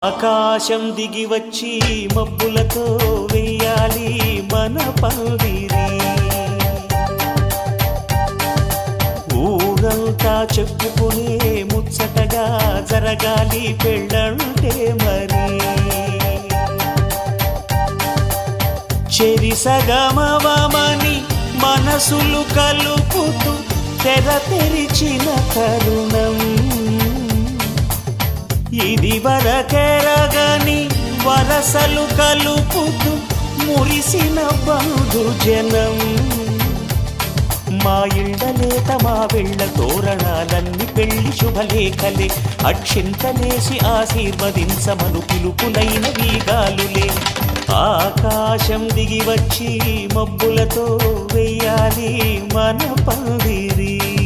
ఆకాశం దిగి వచ్చి మబ్బులతో వెయ్యాలి మన పందిరి. ఊరంతా చెప్పుకునే ముచ్చటగా జరగాలి పెళ్ళంటే మరి. చెరి సగమవమని మనసులు కలుపుతూ తెర తెరిచిన తరుణం. ఇది వరకెరగని వరసలు కలుపుతూ మురిసిన బంధుజనం. మా ఇళ్ళలేత మా వెళ్ళ తోరణాలన్నీ పెళ్లి శుభలేఖలే. అక్షింతలేసి ఆశీర్వదించమను పిలుపులైన వీగాలులే. ఆకాశం దిగి వచ్చి మబ్బులతో వెయ్యాలి మన పందిరి.